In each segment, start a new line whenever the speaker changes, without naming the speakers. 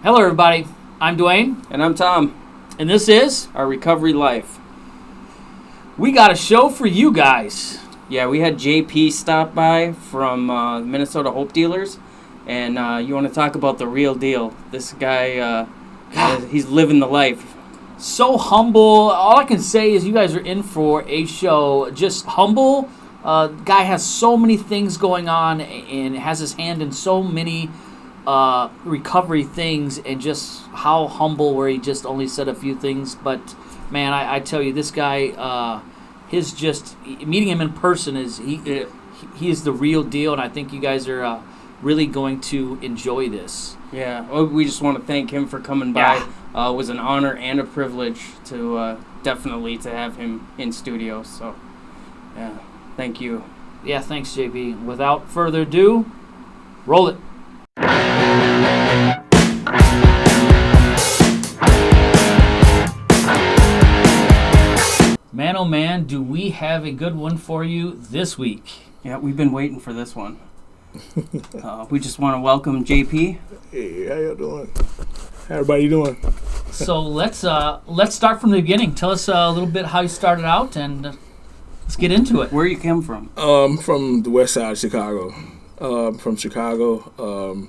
Hello, everybody. I'm Dwayne.
And I'm Tom.
And this is
Our Recovery Life.
We got a show for you guys.
Yeah, we had JP stop by from Minnesota Hope Dealers. And you want to talk about the real deal. This guy, he's living the life.
So humble. All I can say is you guys are in for a show. Just humble. Guy has so many things going on and has his hand in so many recovery things, and just how humble where he just only said a few things. But man, I tell you, this guy, his just meeting him in person is he is the real deal, and I think you guys are really going to enjoy this.
Yeah, well, we just want to thank him for coming by. It was an honor and a privilege to definitely to have him in studio. So yeah, thank you.
Yeah, thanks, JP. Without further ado, roll it. Man, oh man, do we have a good one for you this week.
Yeah, we've been waiting for this one. We just want to welcome JP.
Hey, how y'all doing? How everybody doing?
So let's start from the beginning. Tell us a little bit how you started out, and let's get into it.
Where you came from?
From the west side of Chicago. From Chicago.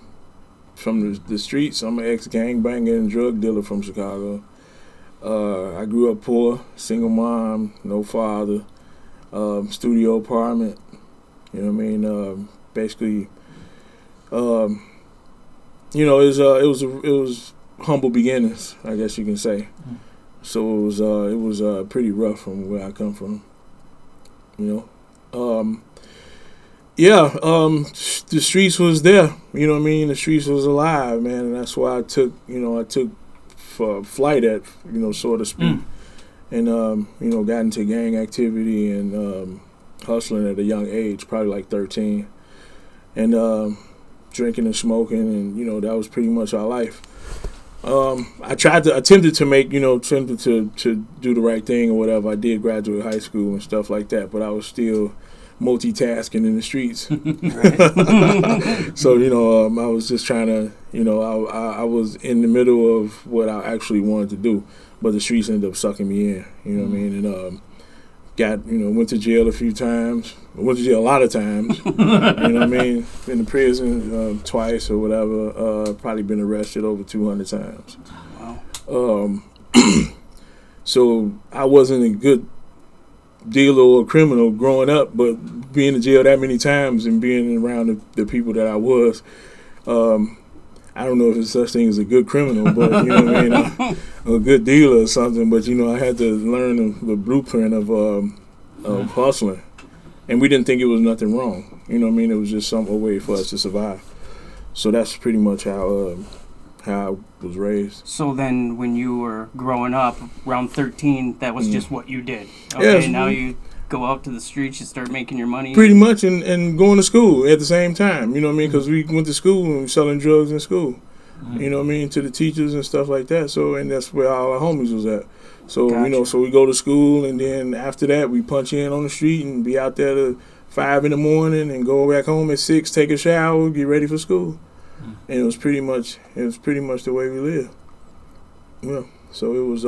From the streets. I'm an ex-gangbanger and drug dealer from Chicago. I grew up poor, single mom, no father, studio apartment. You know what I mean? Basically, it was humble beginnings, I guess you can say. So it was pretty rough from where I come from. You know, the streets was there. You know what I mean? The streets was alive, man, and that's why I took flight at, so to speak, and got into gang activity and hustling at a young age, probably like 13, and drinking and smoking, and that was pretty much our life. I attempted to do the right thing or whatever. I did graduate high school and stuff like that, but I was still multitasking in the streets. So I was just trying to, I was in the middle of what I actually wanted to do, but the streets ended up sucking me in. You know what I mean? And went to jail a few times. Went to jail a lot of times. You know what I mean? Been to prison twice or whatever. Probably been arrested over 200 times.
Wow.
So I wasn't a good dealer or criminal growing up, but being in jail that many times and being around the people that I was, I don't know if it's such thing as a good criminal, but you know what I mean, a good dealer or something. But I had to learn the blueprint of hustling, and we didn't think it was nothing wrong. You know what I mean? It was just a way for us to survive. So that's pretty much how I was raised.
So then when you were growing up, around 13, that was just what you did.
Okay,
yes. Now you go out to the streets, you start making your money.
Pretty much, and going to school at the same time. You know what I mean? Because we went to school and we were selling drugs in school. You know what I mean? To the teachers and stuff like that. So, and that's where all our homies was at. So,
Gotcha.
So we go to school, and then after that, we punch in on the street and be out there to 5 in the morning and go back home at 6, take a shower, get ready for school. And it was pretty much the way we lived. Yeah. So it was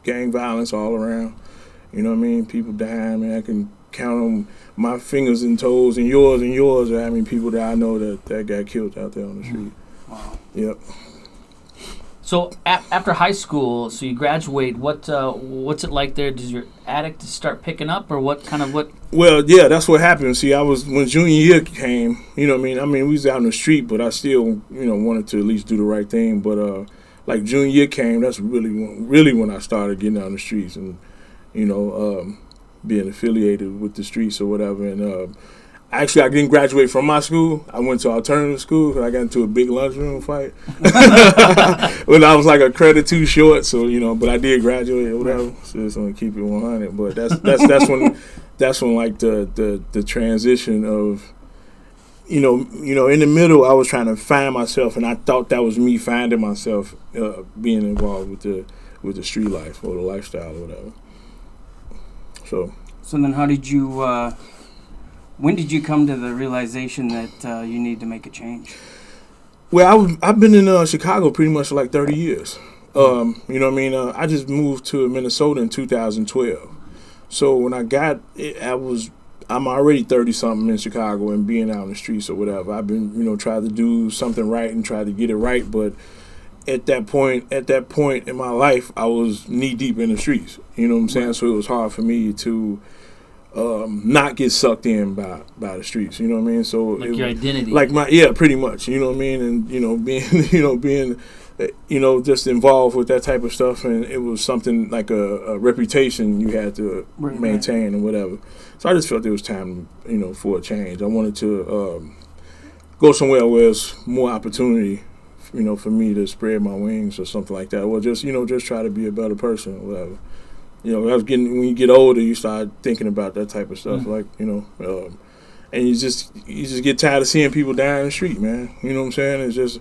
gang violence all around. You know what I mean? People dying, man. I can count on my fingers and toes and yours. I mean, people that I know that got killed out there on the street.
Wow.
Yep.
So after high school, so you graduate. What's it like there? Does your addict start picking up, or what?
Well, yeah, that's what happened. See, when junior year came, you know what I mean? I mean, we was out in the street, but I still, wanted to at least do the right thing. But like junior year came, that's really when I started getting out in the streets and, being affiliated with the streets or whatever. And actually, I didn't graduate from my school. I went to alternative school because I got into a big lunchroom fight when I was like a credit too short. So but I did graduate or whatever. So just want to keep it 100. But that's when like the transition of in the middle, I was trying to find myself, and I thought that was me finding myself being involved with the street life or the lifestyle or whatever. So
then how did you when did you come to the realization that you need to make a change?
Well, I've been in Chicago pretty much for like 30 years. You know what I mean? I just moved to Minnesota in 2012. So when I got it, I'm already 30 something in Chicago and being out in the streets or whatever. I've been, trying to do something right and try to get it right, but at that point in my life, I was knee deep in the streets. You know what I'm saying? So it was hard for me to not get sucked in by the streets. You know what I mean? So
like your identity,
pretty much. You know what I mean? And being just involved with that type of stuff, and it was something like a reputation you had to maintain and whatever. So I just felt it was time, for a change. I wanted to go somewhere where there's more opportunity, for me to spread my wings or something like that, or just try to be a better person or whatever. When you get older, you start thinking about that type of stuff, and you just get tired of seeing people die in the street, man. You know what I'm saying? It's just,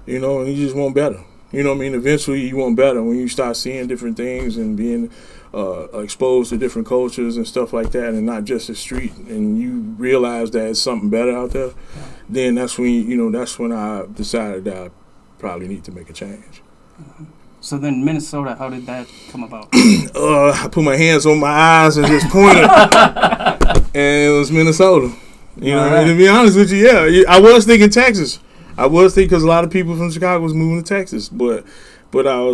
and you just want better. You know what I mean? Eventually, you want better when you start seeing different things and being exposed to different cultures and stuff like that, and not just the street. And you realize that it's something better out there. Then that's when that's when I decided that I probably need to make a change.
So then Minnesota, how did that come about?
I put my hands on my eyes and just pointed, and it was Minnesota. And to be honest with you, I was thinking Texas. I was thinking because a lot of people from Chicago was moving to Texas, but I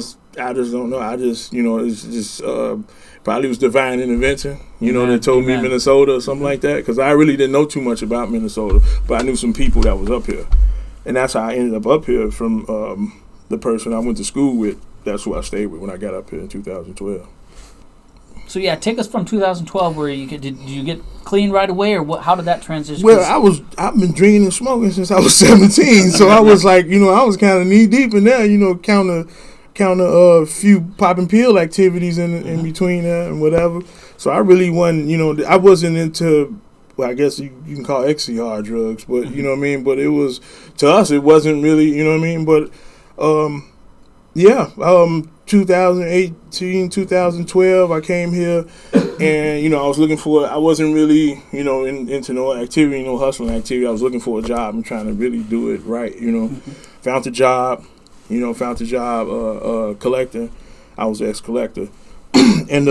just don't know. I just it's just probably was divine intervention. That told me Minnesota or something like that, because I really didn't know too much about Minnesota, but I knew some people that was up here, and that's how I ended up here from the person I went to school with. That's who I stayed with when I got up here in 2012.
So take us from 2012, where did you get clean right away, or what? How did that transition?
Well, I've been drinking and smoking since I was 17, so I was like, I was kind of knee deep in there, count a few popping pill activities in between there and whatever. So I really wasn't, I wasn't into, well, I guess you can call ecstasy hard drugs, but you know what I mean. But it was, to us, it wasn't really, you know what I mean. But 2018, 2012, I came here, and I was looking for. I wasn't really, into no activity, no hustling activity. I was looking for a job and trying to really do it right. Found a job. Collector. I was an ex-collector, and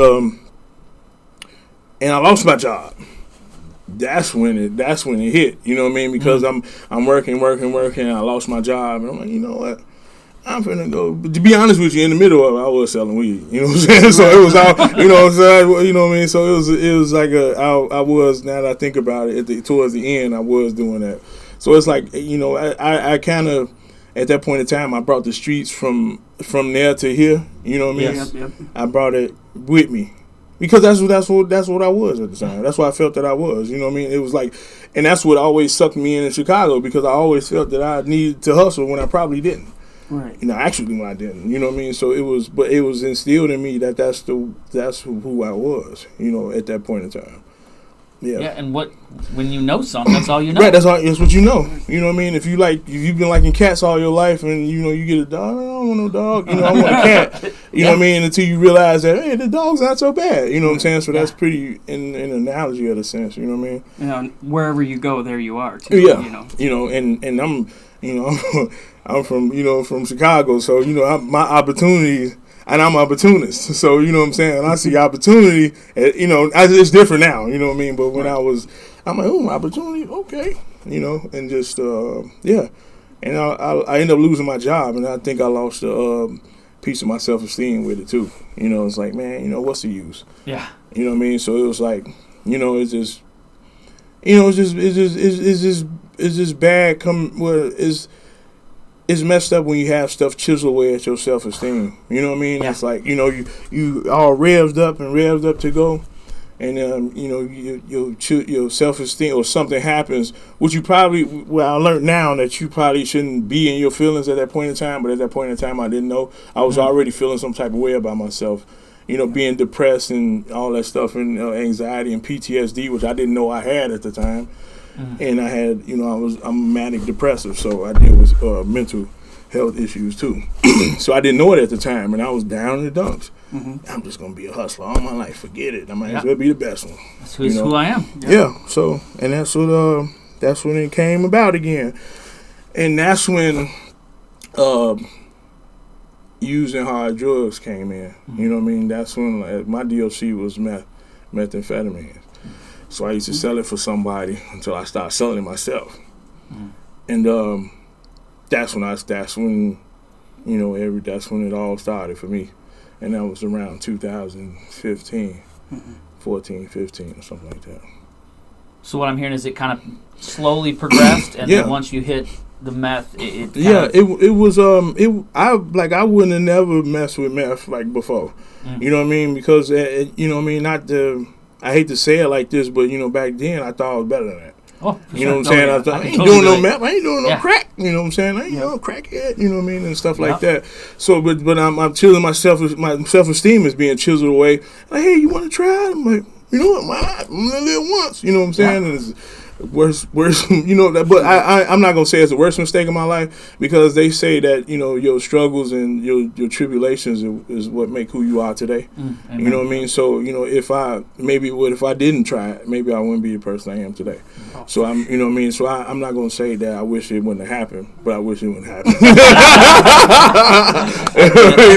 I lost my job. That's when it hit. You know what I mean? Because I'm working. And I lost my job, and I'm like, you know what? I'm finna go. But to be honest with you, in the middle of it, I was selling weed. You know what I'm saying? So it was all, you know what I'm saying? You know what I mean? So it was like I was, now that I think about it, towards the end, I was doing that. So it's like, I kind of, at that point in time, I brought the streets from there to here. You know what I mean?
Yep.
I brought it with me. Because that's what I was at the time. That's what I felt that I was. You know what I mean? It was like, and that's what always sucked me in Chicago, because I always felt that I needed to hustle when I probably didn't.
Right.
Actually, when I didn't. You know what I mean? So it was instilled in me that that's who I was. At that point in time. Yeah.
Yeah, and when you know something, that's all you know.
Right, that's what you know. You know what I mean? If you've been liking cats all your life, and you get a dog, I don't want no dog. I want a cat. You know what I mean? Until you realize that, hey, the dog's not so bad. You know what I'm saying? So that's pretty in an analogy of a sense. You know what I mean?
Wherever you go, there you are too.
Yeah. And I'm I'm from Chicago, so my opportunities. And I'm an opportunist, so you know what I'm saying. And I see opportunity, it's different now, you know what I mean. But when I'm like, opportunity, okay, and just And I ended up losing my job, and I think I lost a piece of my self-esteem with it too. It's like, man, what's the use?
Yeah.
You know what I mean. So it was like, it's just, it's just bad. It's messed up when you have stuff chisel away at your self-esteem. You know what I mean? Yeah. It's like, you all revved up to go, and your self-esteem or something happens, which I learned now that you probably shouldn't be in your feelings at that point in time, but at that point in time I didn't know. I was already feeling some type of way about myself, being depressed and all that stuff, and anxiety and PTSD, which I didn't know I had at the time. And I had, I'm manic depressive, so I deal with mental health issues too. So I didn't know it at the time, and I was down in the dumps. I'm just gonna be a hustler all my life. Forget it. I might as well be the best one.
That's who I am.
Yeah. So, and that's when it came about again, and that's when using hard drugs came in. You know what I mean? That's when my DLC was methamphetamine. So I used to sell it for somebody until I started selling it myself. And that's when it all started for me. And that was around 2015, 14, 15 or something like that.
So what I'm hearing is it kind of slowly progressed, and then once you hit the meth, it
was I wouldn't have never messed with meth like before. You know what I mean? Because you know what I mean, I hate to say it like this, but you know, back then I thought I was better than that.
Oh,
you know what I'm saying? I ain't doing no meth. I ain't doing no crack. You know what I'm saying? I ain't no crackhead. You know what I mean? And stuff like that. So, but I'm chiseling my self-esteem is being chiseled away. Like, hey, you want to try it? I'm like, you know what? I'm gonna live once. You know what I'm saying? And it's worse. You know that. But I'm not gonna say it's the worst mistake of my life, because they say that, you know, your struggles and your tribulations is what make who you are today. You know what I mean? So, you know, if I didn't try it, maybe I wouldn't be the person I am today. So you know what I mean? So I'm not gonna say that I wish it wouldn't have happened, but I wish it wouldn't happen. You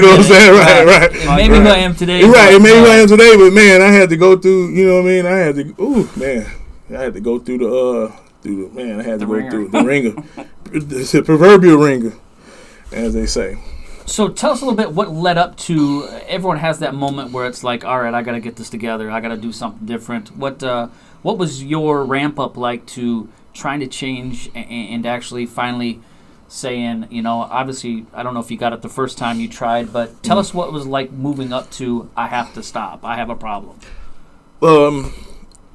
know what I'm saying? Right.
It made me who I am today.
Right. It made me who I am today, but man, I had to go through. You know what I mean? I had to go through the ringer. It's a proverbial ringer, as they say.
So tell us a little bit what led up to, everyone has that moment where it's like, all right, I got to get this together. I got to do something different. What was your ramp up like to trying to change and actually finally saying, you know, obviously, I don't know if you got it the first time you tried, but tell us what it was like moving up to, I have to stop. I have a problem.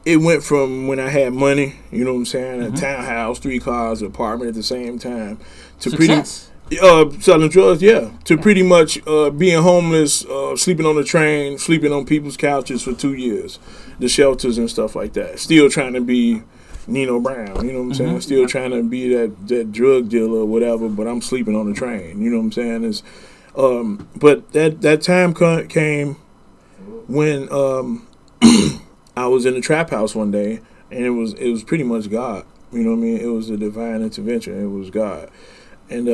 It went from when I had money, you know what I'm saying, a townhouse, 3 cars, apartment at the same time, to
Success.
selling drugs, to pretty much being homeless, sleeping on the train, sleeping on people's couches for 2 years, the shelters and stuff like that. Still trying to be Nino Brown, you know what I'm saying? Still trying to be that drug dealer or whatever, but I'm sleeping on the train, you know what I'm saying? But that time came when I was in the trap house one day, and it was pretty much God. You know what I mean? It was a divine intervention. It was God. And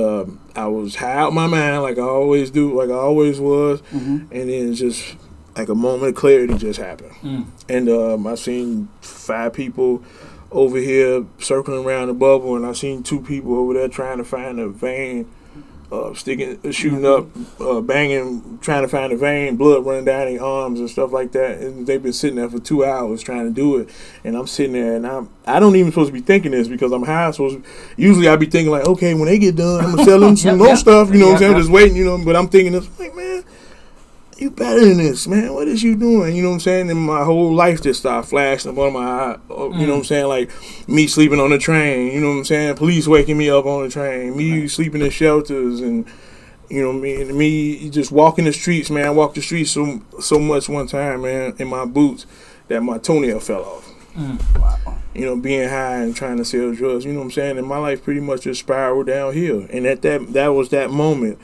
I was high out my mind like I always do, like I always was. And then just like a moment of clarity just happened. And I seen 5 people over here circling around the bubble, and I seen 2 people over there trying to find a vein, shooting up, banging, trying to find a vein, blood running down their arms and stuff like that. And they've been sitting there for 2 hours trying to do it, and I'm sitting there, and I don't even supposed to be thinking this because I'm high. So usually I be thinking like, okay, when they get done, I'm gonna sell them some more stuff. You know what I'm saying? Just waiting, you know. But I'm thinking this, like, man, you better than this, man. What is you doing? You know what I'm saying? And my whole life just started flashing up on my eye. You know what I'm saying? Like me sleeping on the train. You know what I'm saying? Police waking me up on the train. Me sleeping in shelters, and you know me just walking the streets, man. I walked the streets so much one time, man, in my boots that my toenail fell off.
Wow.
You know, being high and trying to sell drugs. You know what I'm saying? And my life pretty much just spiraled downhill. And that was that moment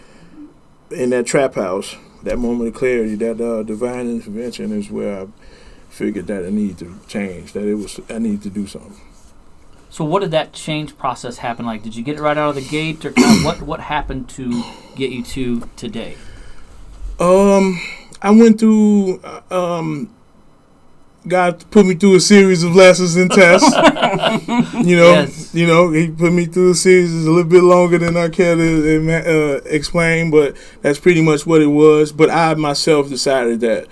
in that trap house. That moment of clarity, that divine intervention is where I figured that I need to change, I need to do something.
So what did that change process happen like? Did you get it right out of the gate, or kind of what happened to get you to today?
I went through, God put me through a series of lessons and tests. You know, He put me through a series a little bit longer than I care to explain, but that's pretty much what it was. But I myself decided that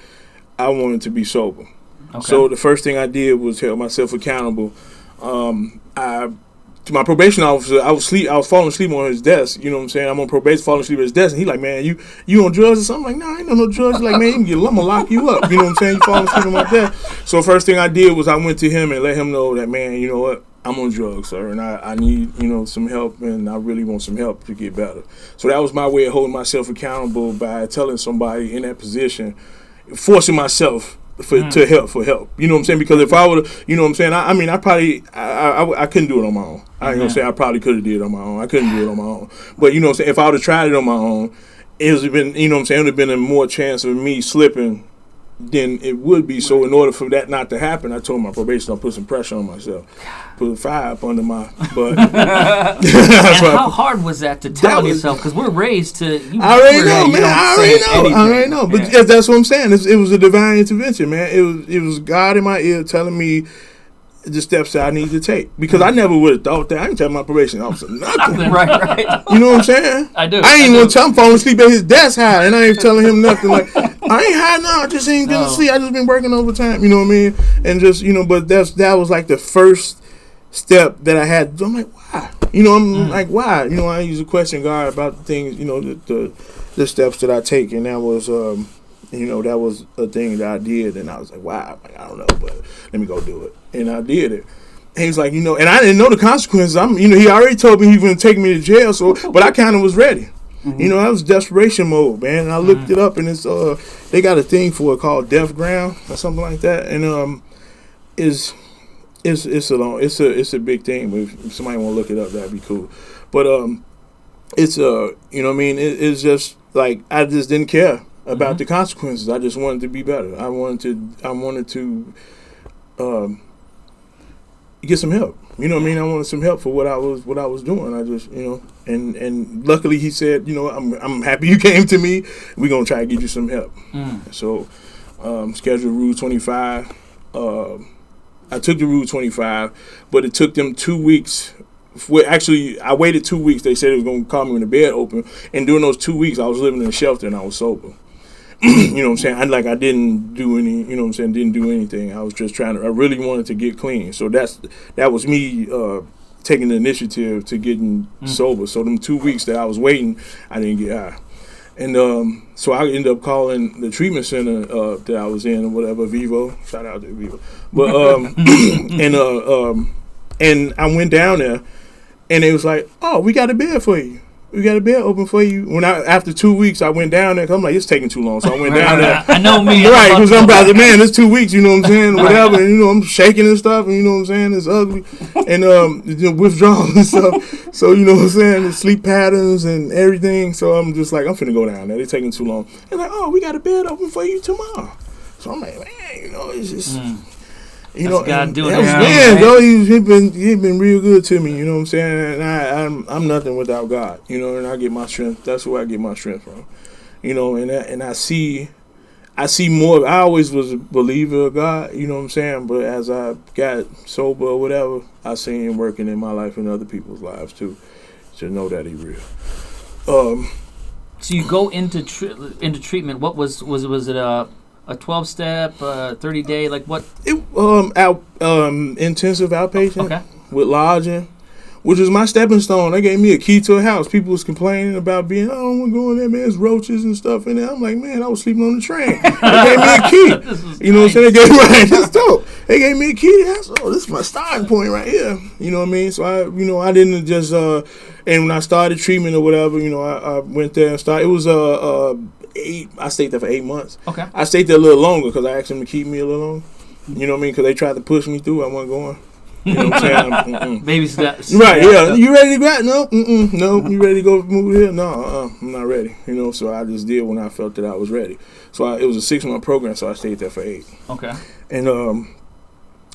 I wanted to be sober. Okay. So the first thing I did was hold myself accountable. To my probation officer, I was falling asleep on his desk. You know what I'm saying? I'm on probation, falling asleep at his desk, and he like, man, you on drugs or something? I'm like, no, I ain't on no drugs. He's like, man, I'm gonna lock you up. You know what I'm saying? You falling asleep on my desk. So first thing I did was I went to him and let him know that, man, you know what? I'm on drugs, sir, and I need, you know, some help, and I really want some help to get better. So that was my way of holding myself accountable, by telling somebody in that position, forcing myself to help. You know what I'm saying? Because if I would, you know what I'm saying? I couldn't do it on my own. I ain't gonna say I probably could have did it on my own. I couldn't do it on my own. But you know what I'm saying? If I would have tried it on my own, it would have been, you know what I'm saying? It would have been a more chance of me slipping than it would be. So in order for that not to happen, I told my probation I'll put some pressure on myself, put a fire up under my butt.
And how hard was that to tell yourself? Because we're raised to.
I already know. But that's what I'm saying. It was a divine intervention, man. It was God in my ear telling me the steps that I need to take, because I never would have thought that. I didn't tell my probation officer nothing.
Right.
You know what I'm saying?
I do.
I ain't even want to tell him falling asleep at his desk high, and I ain't telling him nothing. Like, I ain't high now. I just ain't gonna sleep. I just been working overtime. You know what I mean? And just but that was like the first step that I had. I'm like, why? I'm like, why? I used to question God about the things. The steps that I take, and that was that was a thing that I did, and I was like, wow, I don't know, but let me go do it. And I did it. And he's like, and I didn't know the consequences. He already told me he was going to take me to jail, but I kind of was ready. Mm-hmm. I was desperation mode, man. And I looked it up, and it's they got a thing for it called Deaf Ground or something like that, and it's a big thing. But if somebody want to look it up, that'd be cool. But it's it's just like I just didn't care about the consequences. I just wanted to be better. I wanted to get some help. I wanted some help for what I was doing. I just and luckily he said, I'm happy you came to me. We're gonna try to get you some help. So scheduled Rule 25. I took the Rule 25, but it took them 2 weeks. Actually, I waited 2 weeks. They said it was going to call me when the bed opened. And during those 2 weeks, I was living in a shelter and I was sober. You know what I'm saying? I didn't do any, didn't do anything. I was just I really wanted to get clean. So that was me taking the initiative to getting sober. So them 2 weeks that I was waiting, I didn't get high. And so I ended up calling the treatment center that I was in or whatever, Vivo. Shout out to Vivo. But and I went down there, and it was like, oh, we got a bed for you. We got a bed open for you. After 2 weeks, I went down there. 'Cause I'm like, it's taking too long. So I went down there.
I know me.
Right, because I'm about to, man, it's 2 weeks, you know what I'm saying? Whatever. And, I'm shaking and stuff, and you know what I'm saying? It's ugly. And withdrawals and stuff. So, you know what I'm saying? The sleep patterns and everything. So I'm just like, I'm finna go down there. They're taking too long. They're like, oh, we got a bed open for you tomorrow. So I'm like, man, it's just...
God doing it.
Yeah, though he been real good to me, you know what I'm saying? And I'm nothing without God, and I get my strength. That's where I get my strength from, and I see more. I always was a believer of God, you know what I'm saying? But as I got sober or whatever, I seen him working in my life and other people's lives too, to know that he's real.
So you go into treatment. What was it? A 12-step, 30-day, like what?
Intensive outpatient
Okay.
with lodging, which was my stepping stone. They gave me a key to a house. People was complaining about being, I don't want to go in there, man. There's roaches and stuff in there. I'm like, man, I was sleeping on the train. They gave me a key. You know what I'm saying? That's dope. They gave me a key to the house. Oh, this is my starting point right here. You know what I mean? So I didn't just and when I started treatment or whatever, I went there and started. It was I stayed there for 8 months.
Okay.
I stayed there a little longer because I asked them to keep me a little longer. You know what I mean? Because they tried to push me through. I wasn't going. You know what I'm saying?
Baby steps.
Right, yeah. You ready to grab? No. No. You ready to go move here? No, I'm not ready. So I just did when I felt that I was ready. So it was a 6-month program, so I stayed there for 8.
Okay.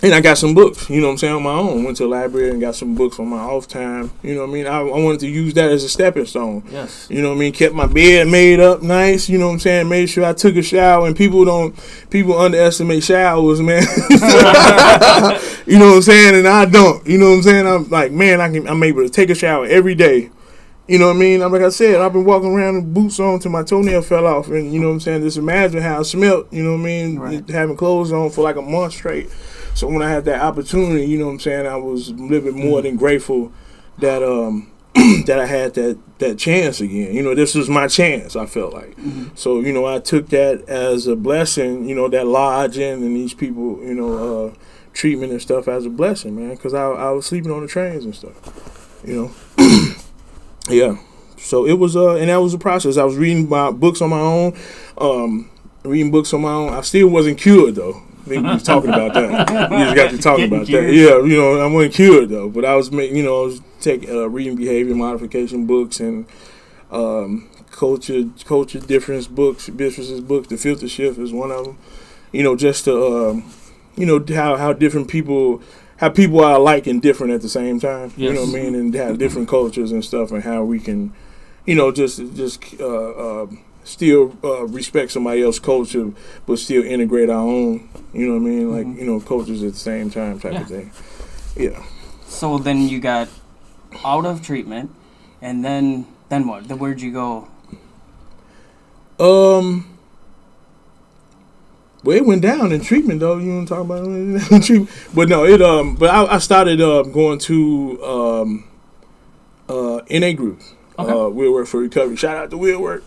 And I got some books, you know what I'm saying, on my own. Went to the library and got some books on my off time. You know what I mean? I wanted to use that as a stepping stone.
Yes.
You know what I mean? Kept my bed made up nice, you know what I'm saying? Made sure I took a shower, and people underestimate showers, man. You know what I'm saying? And I don't. You know what I'm saying? I'm like, man, I'm able to take a shower every day. You know what I mean? Like I said, I've been walking around with boots on till my toenail fell off. And you know what I'm saying? Just imagine how I smelled, you know what I mean?
Right.
Having clothes on for like a month straight. So when I had that opportunity, you know what I'm saying, I was a little bit more than grateful that that I had that chance again. This was my chance, I felt like. Mm-hmm. So, I took that as a blessing, that lodging and these people, treatment and stuff as a blessing, man, because I was sleeping on the trains and stuff, Yeah. So it was, and that was a process. I was reading my books on my own, I still wasn't cured, though. We was talking about that. We just got to talking about that. Yeah, I wasn't cured though, but I was making, I was taking reading behavior modification books and culture difference books, businesses books. The Filter Shift is one of them. just to how different people. How people are alike and different at the same time, you know what I mean, and have different cultures and stuff, and how we can, still respect somebody else's culture, but still integrate our own, you know what I mean, like cultures at the same time, type of thing. Yeah.
So then you got out of treatment, and then what? Then where'd you go?
Well, it went down in treatment, though. You want to talk about it in treatment? But no, but I started going to NA group. We'll Work for Recovery. Shout out to We'll Work.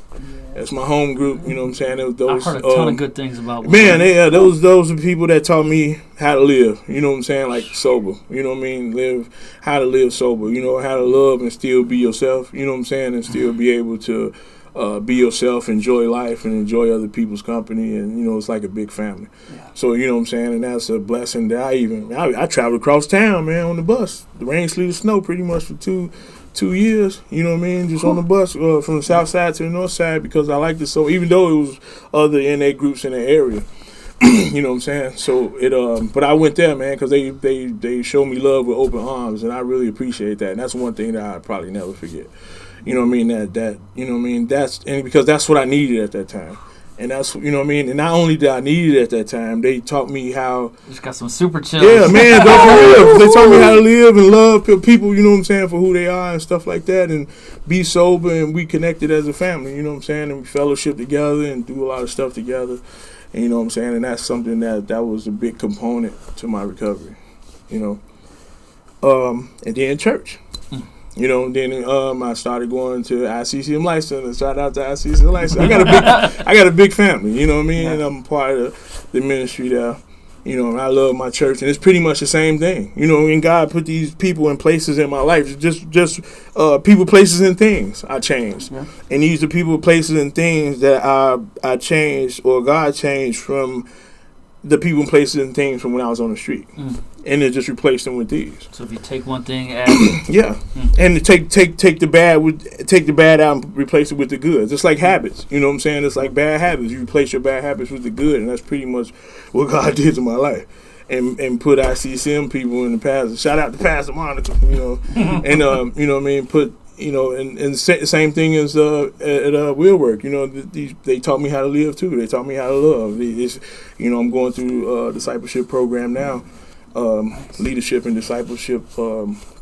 That's my home group. You know what I'm saying?
I've heard a ton of good things about.
Man, those are people that taught me how to live. You know what I'm saying? Like sober. You know what I mean? How to live sober. You know, how to love and still be yourself. You know what I'm saying? And still be able to be yourself, enjoy life, and enjoy other people's company, and it's like a big family. Yeah. So you know what I'm saying, and that's a blessing that I traveled across town, man, on the bus, the rain, sleet, or snow, pretty much for two years. You know what I mean, just on the bus from the south side to the north side because I liked it so. Even though it was other NA groups in the area, you know what I'm saying. So but I went there, man, because they showed me love with open arms, and I really appreciate that. And that's one thing that I probably never forget. You know what I mean? That you know what I mean? Because that's what I needed at that time. And that's, you know what I mean? And not only did I need it at that time, they taught me how...
Just got some super chills.
Yeah, man, for real. They taught me how to live and love people, you know what I'm saying, for who they are and stuff like that, and be sober, and we connected as a family, you know what I'm saying, and we fellowship together and do a lot of stuff together, and you know what I'm saying, and that's something that was a big component to my recovery, and then church. You know, then I started going to ICCM Life Center. Shout out to ICCM Life Center. I got a big family. You know what I mean? And I'm part of the ministry there. You know, and I love my church, and it's pretty much the same thing. You know, and God put these people and places in my life. Just people, places, and things I changed. Yeah. And these are people, places, and things that I changed, or God changed from the people, places, and things from when I was on the street. And then just replace them with these.
So if you take one thing, add
and take the bad out and replace it with the good. It's like habits, you know what I'm saying? It's like bad habits. You replace your bad habits with the good, and that's pretty much what God did to my life. And put ICCM people in the past. Shout out to Pastor Monica, and you know what I mean. Put and same thing as at We'll Work. You know, they taught me how to live too. They taught me how to love. I'm going through a discipleship program now. Leadership and discipleship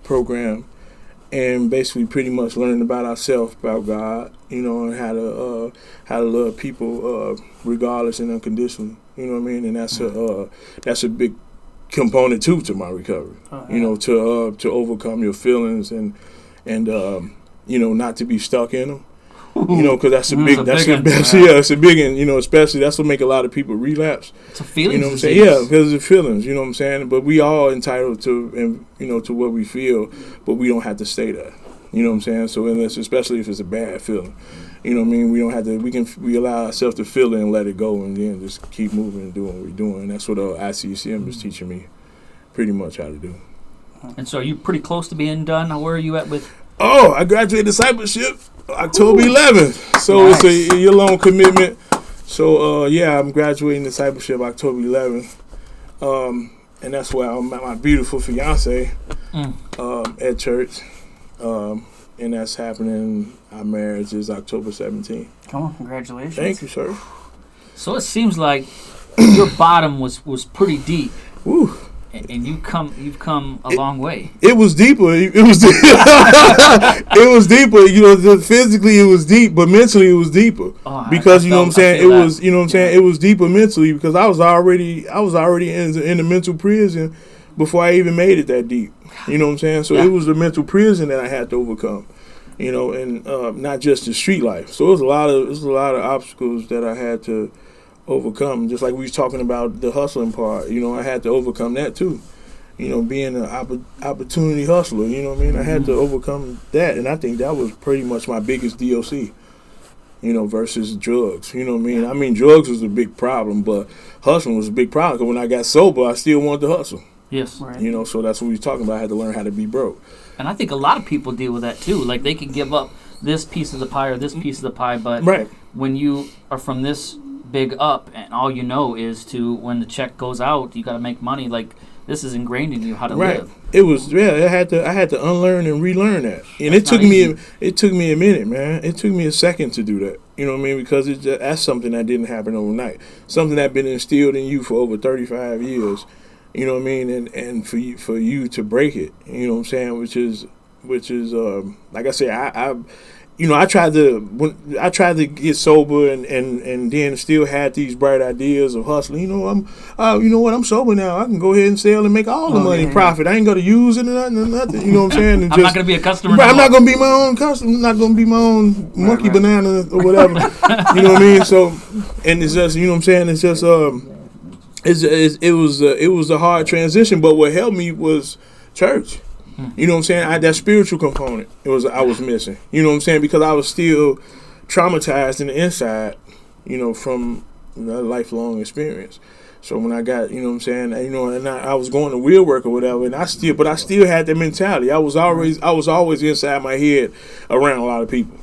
program, and basically pretty much learning about ourselves, about God, and how to love people regardless and unconditionally. You know what I mean? And that's a big component too to my recovery. To overcome your feelings and not to be stuck in them. Because that's a big one. It's a big one, especially that's what make a lot of people relapse.
It's a feeling.
You know what I'm saying? Yeah, because of feelings, you know what I'm saying? But we all entitled to, to what we feel, but we don't have to stay there. You know what I'm saying? So especially if it's a bad feeling. You know what I mean? We don't have to, we allow ourselves to feel it and let it go, and then just keep moving and doing what we're doing. And that's what ICCM is teaching me pretty much how to do.
And so are you pretty close to being done? Where are you at with?
Oh, I graduated discipleship October 11th. So nice. It's a year-long commitment. So, I'm graduating discipleship October 11th. And that's where I'm at my beautiful fiance at church. And that's happening. Our marriage is October 17th.
Come on, congratulations.
Thank you, sir.
So it seems like your bottom was pretty deep.
Woo.
And you've come a long way.
It was deeper. It was deeper. Physically it was deep, but mentally it was deeper. Because what I'm saying, it was deeper mentally because I was already in the mental prison before I even made it that deep. You know what I'm saying? So it was the mental prison that I had to overcome. And not just the street life. So it was a lot of obstacles that I had to overcome, just like we was talking about the hustling part. I had to overcome that too. Being an opportunity hustler, you know what I mean? I had to overcome that, and I think that was pretty much my biggest DOC, versus drugs. You know what I mean? I mean, drugs was a big problem, but hustling was a big problem, because when I got sober, I still wanted to hustle.
Yes.
Right. So that's what we was talking about. I had to learn how to be broke.
And I think a lot of people deal with that too. Like, they can give up this piece of the pie or this piece of the pie, but when you are from this big up, and all you know is to when the check goes out, you got to make money. Like this is ingrained in you how to live.
It was I had to unlearn and relearn that, and
That's
it took me a minute, man. It took me a second to do that. You know what I mean? Because that's something that didn't happen overnight. Something that been instilled in you for over 35 years. You know what I mean? And for you to break it, you know what I'm saying? Which is like I say, I tried to get sober and then still had these bright ideas of hustling. You know, I'm sober now. I can go ahead and sell and make all the money and profit. I ain't gonna use it or nothing. You know what I'm saying?
I'm not gonna be a customer.
Right, I'm not gonna be my own customer. I'm not gonna be my own monkey banana or whatever. You know what I mean? So, and it's just, you know what I'm saying? It's just it was a hard transition, but what helped me was church. You know what I'm saying? That spiritual component I was missing. You know what I'm saying? Because I was still traumatized in the inside, you know, from a lifelong experience. So when I got, you know what I'm saying, you know, and I was going to wheel work or whatever, and I still had that mentality. I was always inside my head around a lot of people.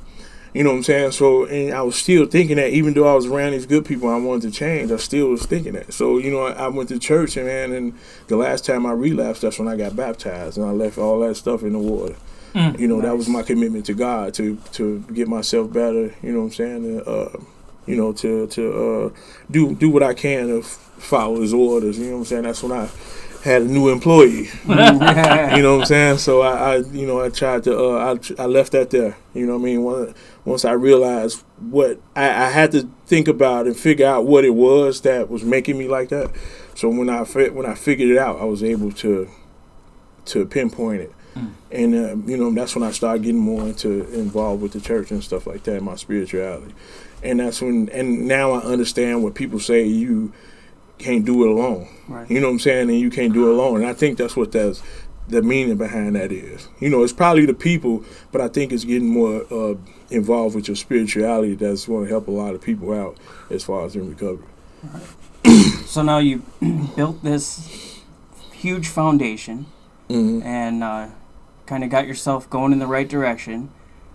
You know what I'm saying? So, and I was still thinking that even though I was around these good people, I wanted to change. I still was thinking that. So, you know, I went to church, and the last time I relapsed, that's when I got baptized, and I left all that stuff in the water. You know, that was my commitment to God, to get myself better. You know what I'm saying? You know, to do what I can to follow His orders. You know what I'm saying? That's when I had a new employee. You know what I'm saying? So I tried to I left that there. You know what I mean? Once I realized what I had to think about and figure out what it was that was making me like that. So when I figured it out, I was able to pinpoint it. And you know, that's when I started getting more involved with the church and stuff like that, my spirituality. And that's when, and now I understand what people say, you can't do it alone. Right. You know what I'm saying? And you can't do it alone. And I think that's what the meaning behind that is. You know, it's probably the people, but I think it's getting more involved with your spirituality that's going to help a lot of people out as far as in recovery.
Right. So now you built this huge foundation and kind of got yourself going in the right direction.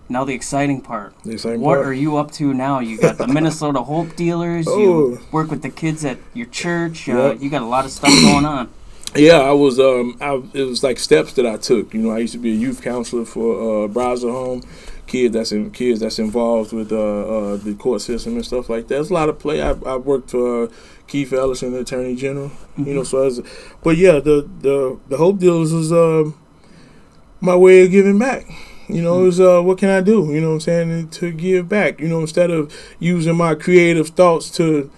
Now the exciting part. What are you up to now? You got the Minnesota Hope Dealers. You work with the kids at your church. You got a lot of stuff going on.
Yeah, I was. It was like steps that I took. You know, I used to be a youth counselor for Browser Home, kids that's involved with the court system and stuff like that. There's a lot of play. I worked for Keith Ellison, the Attorney General. You know, so but yeah, the Hope Dealers was my way of giving back. You know, it was what can I do? You know what I'm saying? To give back. You know, instead of using my creative thoughts to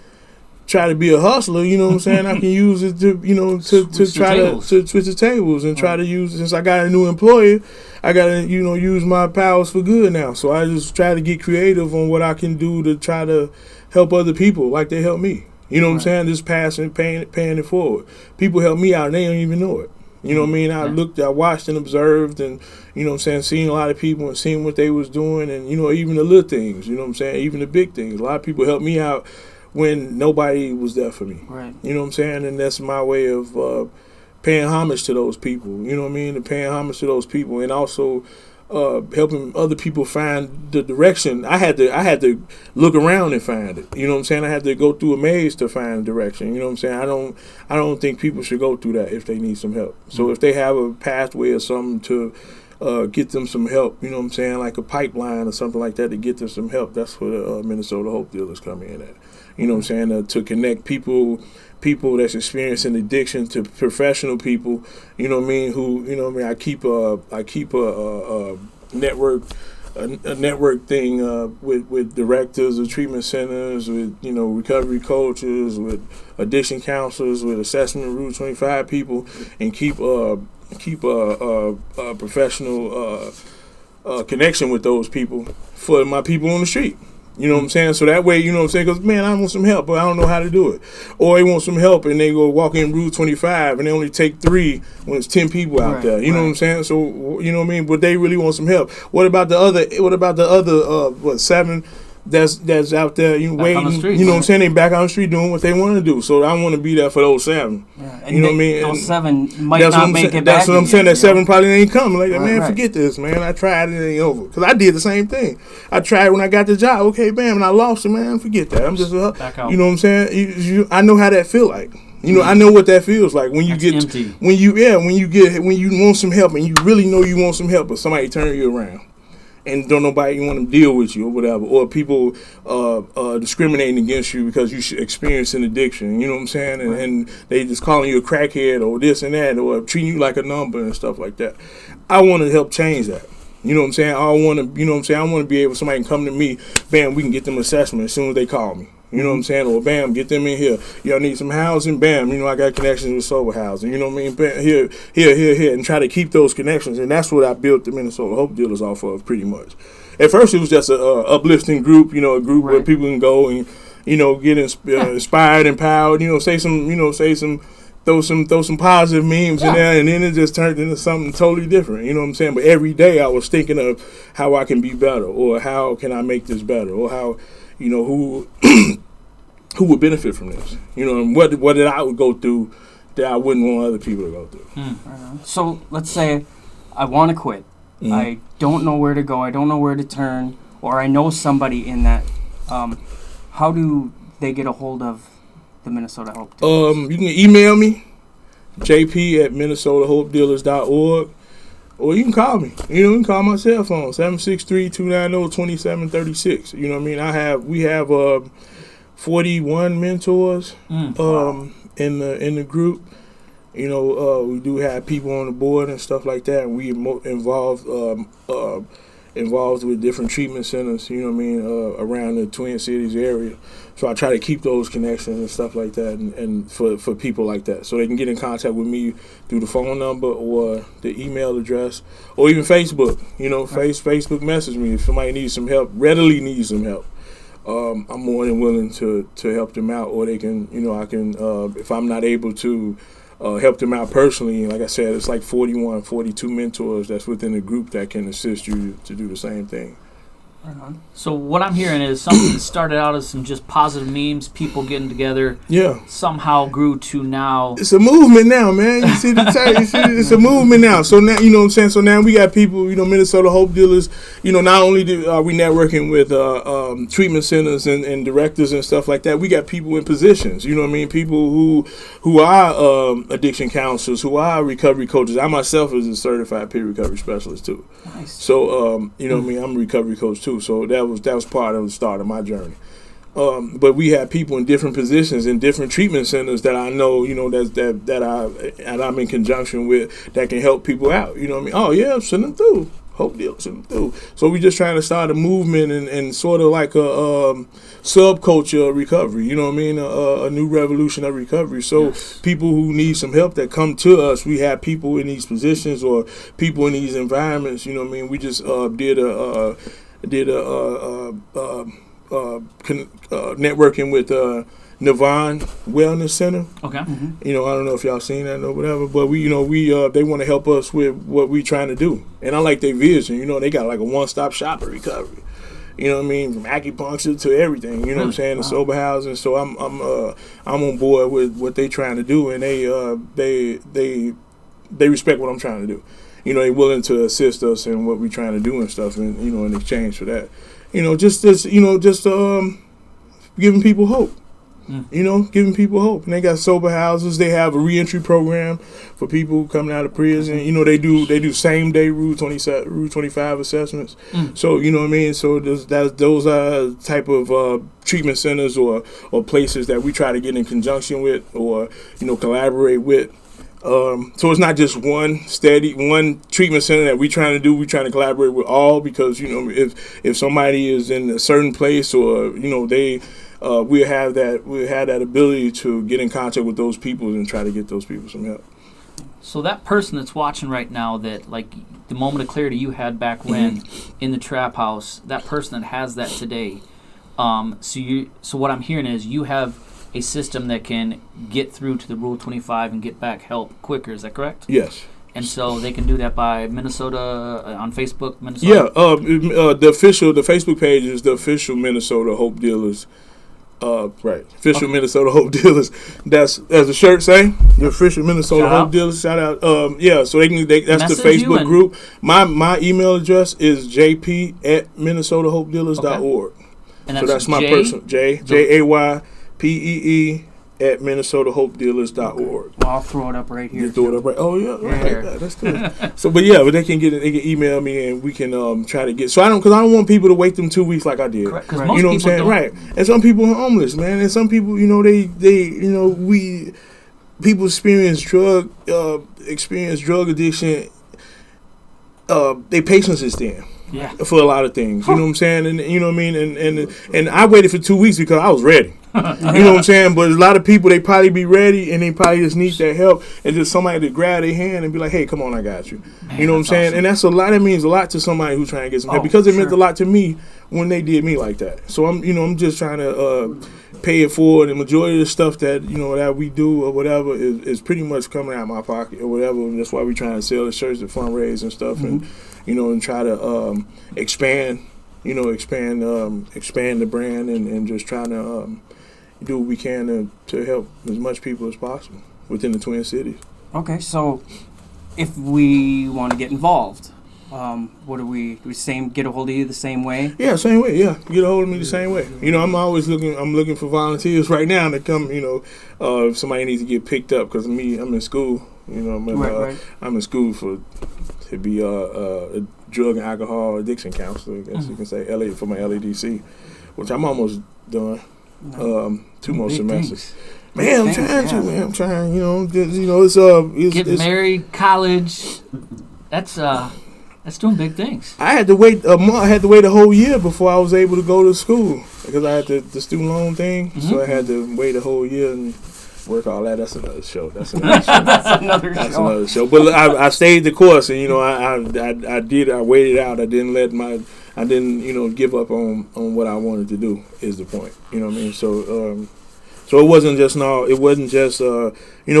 try to be a hustler, you know what I'm saying? I can use it to, you know, to try to switch the tables and try to use, since I got a new employer, I got to, you know, use my powers for good now. So I just try to get creative on what I can do to try to help other people like they help me. You know what I'm saying? Just passing, paying it forward. People help me out and they don't even know it. You know what I mean? I watched and observed and, you know what I'm saying, seeing a lot of people and seeing what they was doing and, you know, even the little things, you know what I'm saying, even the big things. A lot of people helped me out when nobody was there for me. Right. You know what I'm saying? And that's my way of paying homage to those people, you know what I mean? And paying homage to those people and also helping other people find the direction. I had to look around and find it. You know what I'm saying? I had to go through a maze to find direction. You know what I'm saying? I don't think people should go through that if they need some help. So if they have a pathway or something to get them some help, you know what I'm saying, like a pipeline or something like that to get them some help, that's where the Minnesota Hope Dealers come in at. You know what I'm saying? To connect people that's experiencing addiction to professional people, you know what I mean, who, you know what I mean, I keep a network thing with directors of treatment centers, with, you know, recovery coaches, with addiction counselors, with assessment Route 25 people, and keep a professional connection with those people for my people on the street. You know what I'm saying? So that way, you know what I'm saying? Because, man, I want some help, but I don't know how to do it. Or they want some help, and they go walk in Route 25, and they only take 3 when it's 10 people out there. You know what I'm saying? So, you know what I mean? But they really want some help. What about the other 7 that's out there, waiting.
on the streets.
You know what I'm saying? They back on the street doing what they want to do. So I want to be there for those 7.
Yeah,
You know what I mean?
Those
And
7 might
that's
not
what I'm
make
saying.
it back.
That's what I'm saying.
again,
That 7 probably ain't coming. Like, man,
Right.
forget this, man. I tried it, it ain't over. Because I did the same thing. I tried when I got the job. Okay, bam, and I lost it, man. Forget that. I'm just,
Back out.
you know what I'm saying? I know how that feel like. I know what that feels like when you
That's
get
empty.
when you want some help and you really know you want some help, but somebody turn you around and don't nobody want to deal with you or whatever, or people discriminating against you because you experience an addiction. You know what I'm saying? And they just calling you a crackhead or this and that, or treating you like a number and stuff like that. I want to help change that. You know what I'm saying? I want to. You know what I'm saying? I want to be able. Somebody can come to me. Bam, we can get them assessment as soon as they call me. You know what I'm saying? Or bam, get them in here. Y'all need some housing. Bam, I got connections with sober housing. You know what I mean? Bam, here, and try to keep those connections. And that's what I built the Minnesota Hope Dealers off of, pretty much. At first, it was just a uplifting group. A group where people can go and get inspired, empowered. Throw some positive memes in there, and then it just turned into something totally different. You know what I'm saying? But every day I was thinking of how I can be better, or how can I make this better, or how, who who would benefit from this. And what did I would go through that I wouldn't want other people to go through.
So let's say I want to quit.
Mhm.
I don't know where to go. I don't know where to turn, or I know somebody in that. How do they get a hold of the Minnesota Hope Dealers?
You can email me, jp@minnesotahopedealers.org, or you can call me. You can call my cell phone, 763-290-2736. You know what I mean? We have 41 mentors in the group. We do have people on the board and stuff like that, and we involved with different treatment centers, around the Twin Cities area. So I try to keep those connections and stuff like that, and for people like that, so they can get in contact with me through the phone number or the email address, or even Facebook. Facebook message me if somebody needs some help, readily needs some help. I'm more than willing to help them out, or they can, I can, if I'm not able to help them out personally. Like I said, it's like 41, 42 mentors that's within the group that can assist you to do the same thing.
So what I'm hearing is something that started out as some just positive memes, people getting together, somehow grew to now.
It's a movement now, man. You see it's a movement now. So now, you know what I'm saying? So now we got people, Minnesota Hope Dealers, not only are we networking with treatment centers and directors and stuff like that, we got people in positions, people who are addiction counselors, who are recovery coaches. I myself is a certified peer recovery specialist too.
Nice. So,
I'm a recovery coach too. So that was part of the start of my journey. But we have people in different positions in different treatment centers that I know, that I'm in conjunction with, that can help people out. You know what I mean? Oh yeah, send them through. Hope Dealers, send them through. So we just trying to start a movement and sort of like a subculture of recovery. You know what I mean? A new revolution of recovery. So people who need some help that come to us, we have people in these positions or people in these environments. You know what I mean? We just did a networking with Navon Wellness Center.
Okay.
I don't know if y'all seen that or whatever, but we they want to help us with what we trying to do, and I like their vision. They got like a one-stop shop of recovery. You know what I mean? From acupuncture to everything. You know what I'm saying? The sober housing. So I'm on board with what they trying to do, and they respect what I'm trying to do. They willing to assist us in what we trying to do and stuff, and in exchange for that, just giving people hope. Giving people hope. And they got sober houses. They have a reentry program for people coming out of prison. They do same day Rule 25 assessments. So you know what I mean. So those are type of treatment centers or places that we try to get in conjunction with, or collaborate with. So it's not just one treatment center that we trying to do. We trying to collaborate with all, because if somebody is in a certain place, or we have that ability to get in contact with those people and try to get those people some help.
So that person that's watching right now, that like the moment of clarity you had back when in the trap house, that person that has that today. So what I'm hearing is you have a system that can get through to the Rule 25 and get back help quicker. Is that correct?
Yes.
And so they can do that by Minnesota on Facebook, Minnesota.
Yeah, the Facebook page is the official Minnesota Hope Dealers. Right, official Minnesota Hope Dealers. That's as the shirt say. The official Minnesota
Shout
Hope
out.
Dealers. Shout out. Yeah, so that's
Message
the
you
Facebook
and-
group. My email address is jp@minnesotahopedealers.org.
And
So that's my personal JAYPEE @minnesotahopedealers.org.
Well, I'll throw it up right here.
You throw it up right. Oh yeah,
Here.
right. That's good. So, but they can get it. They can email me, and we can try to get. So because I don't want people to wait them 2 weeks like I did.
Correct, 'cause
Right.
most
You know what I'm
people
saying,
don't.
right? And some people are homeless, man, and some people, people experience drug addiction. Their patience is thin.
Yeah.
For a lot of things, you know what I'm saying, and you know what I mean, and I waited for 2 weeks because I was ready. You know what I'm saying? But a lot of people, they probably be ready, and they probably just need that help, and just somebody to grab their hand and be like, "Hey, come on, I got you."
Man,
You know what I'm
that's
saying?
awesome.
And that's a lot. That means a lot to somebody who's trying to get some help
Oh,
because it meant a
sure.
lot to me when they did me like that. So I'm just trying to pay it forward. The majority of the stuff that that we do or whatever is pretty much coming out of my pocket or whatever. And that's why we're trying to sell the shirts and fundraise and stuff, and try to expand the brand and just trying to do what we can to help as much people as possible within the Twin Cities.
Okay, so if we want to get involved, what do we get a hold of you the same way?
Yeah, same way. Yeah, get a hold of me the same way. I'm always looking for volunteers right now to come. If somebody needs to get picked up because I'm in school.
Right.
I'm in school to be a drug and alcohol addiction counselor. I guess you can say for my LADC, which I'm almost done. 2 more
Big
semesters.
things.
Man, I'm
Big
trying
things,
to.
yeah.
Man, I'm trying.
Getting married, college. That's doing big things.
I had to wait a month. I had to wait a whole year before I was able to go to school because I had the student loan thing. So I had to wait a whole year and work all that. That's another show. That's another show. But I stayed the course, and I waited out. I didn't give up on what I wanted to do. Is the point? You know what I mean? So it wasn't just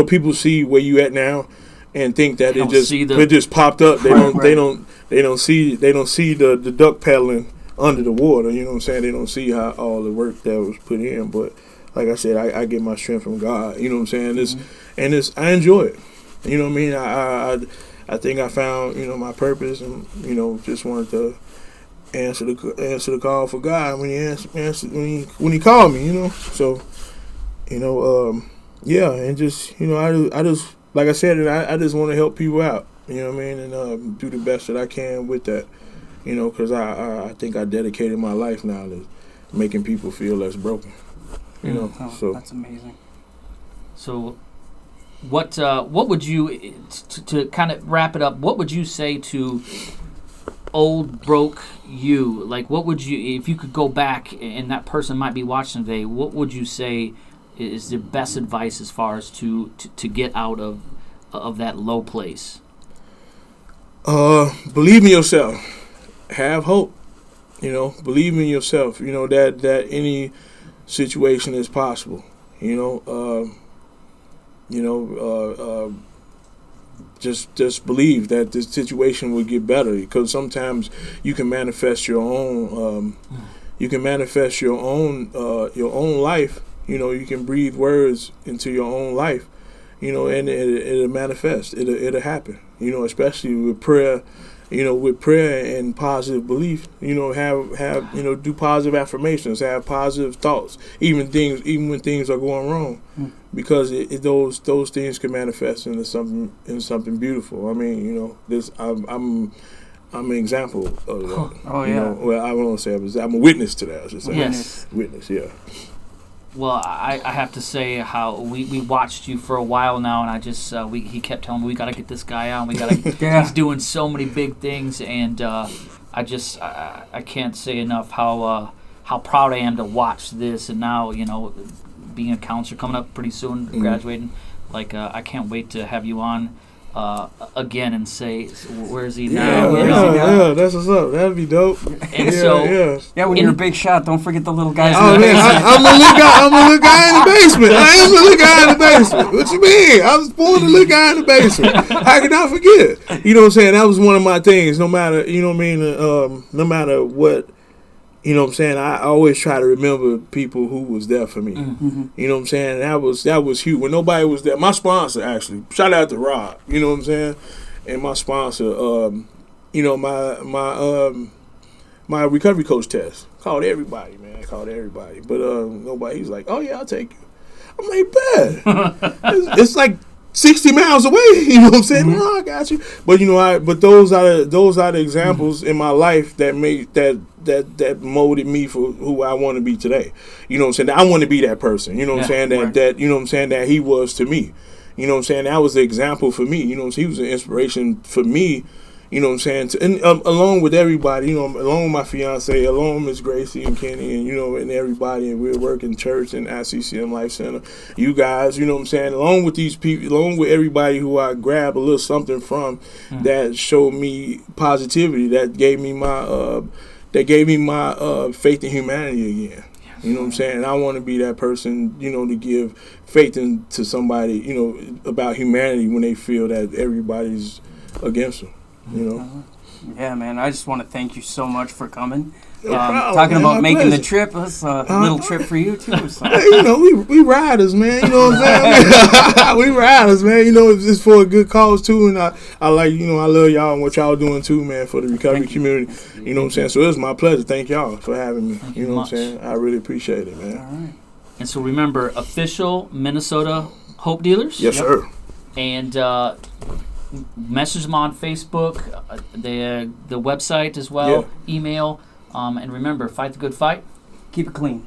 people see where you at now and think that
They
it
don't
just
see the-
it just popped up. They
Right,
don't see the duck paddling under the water. You know what I'm saying? They don't see how all the work that was put in. But like I said, I get my strength from God. You know what I'm saying? I enjoy it. You know what I mean? I think I found my purpose, and just wanted to answer the call for God when he when he called me. So yeah, and just I just like I said, and I just want to help people out. You know what I mean? And do the best that I can with that. Because I think I dedicated my life now to making people feel less broken. So
That's amazing.
So, what would you to kind of wrap it up? What would you say to old broke you? Like, what would you, if you could go back and that person might be watching today? What would you say is the best advice as far as to get out of that low place?
Believe in yourself. Have hope. Believe in yourself. That any situation is possible. Just believe that this situation will get better, because sometimes you can manifest your own life. You can breathe words into your own life, and it'll manifest. It'll happen. Especially with prayer. With prayer and positive belief, have do positive affirmations, have positive thoughts, even when things are going wrong, because those things can manifest into something beautiful. I mean, I'm an example of that.
Oh yeah.
Well, I won't say I'm a witness to that. I should say.
Yes.
Witness. Yeah.
Well, I have to say how we watched you for a while now, and I just he kept telling me we got to get this guy on. We got to.
Yeah.
He's doing so many big things, and I can't say enough how proud I am to watch this. And now being a counselor coming up pretty soon, graduating, like I can't wait to have you on. again and say, where's he now?
Yeah,
You know?
yeah, that's what's up. That'd be dope.
And so,
Yeah, when you're a big shot, don't forget the little guys.
Oh
in the
man,
basement.
I'm a little guy in the basement. I am a little guy in the basement. What you mean? I was born a little guy in the basement. How can I forget? You know what I'm saying? That was one of my things. No matter, you know what I mean. No matter what, you know what I'm saying. I always try to remember people who was there for me. You know what I'm saying? That was huge. When nobody was there, my sponsor actually. Shout out to Rob. You know what I'm saying? And my sponsor, you know, my recovery coach test. Called everybody, man. Called everybody. But nobody. He's like, oh yeah, I'll take you. I'm like, bet. It's like 60 miles away. You know what I'm saying? No, I got you. But you know, but those are the examples in my life that made that molded me for who I want to be today. You know what I'm saying? I want to be that person. You know what I'm saying? That you know what I'm saying, that he was to me. You know what I'm saying? That was the example for me. You know, he was an inspiration for me. You know what I'm saying? And along with everybody, you know, along with my fiance, along with Miss Gracie and Kenny, and you know, and everybody, and we're working church and at CCM Life Center. You guys, you know what I'm saying? Along with these people, along with everybody who I grabbed a little something from, that showed me positivity, that gave me my faith in humanity again. You know what I'm saying? And I want to be that person, you know, to give faith into somebody, you know, about humanity when they feel that everybody's against them. You know.
Yeah, man. I just want to thank you so much for coming.
No problem,
Talking
man,
about
my
making
pleasure.
the trip, that's a little trip for you too. So.
Hey, you know, we riders, man. You know what I'm saying? We riders, man. You know, it's for a good cause too, and I like, you know, I love y'all and what y'all doing too, man, for the recovery community. You know what I'm saying? So it's my pleasure. Thank y'all for having me. You know what I'm saying? I really appreciate it, man.
All right.
And so remember, official Minnesota Hope Dealers.
Yes, sir.
And message them on Facebook, the website as well, email. And remember, fight the good fight.
Keep it clean.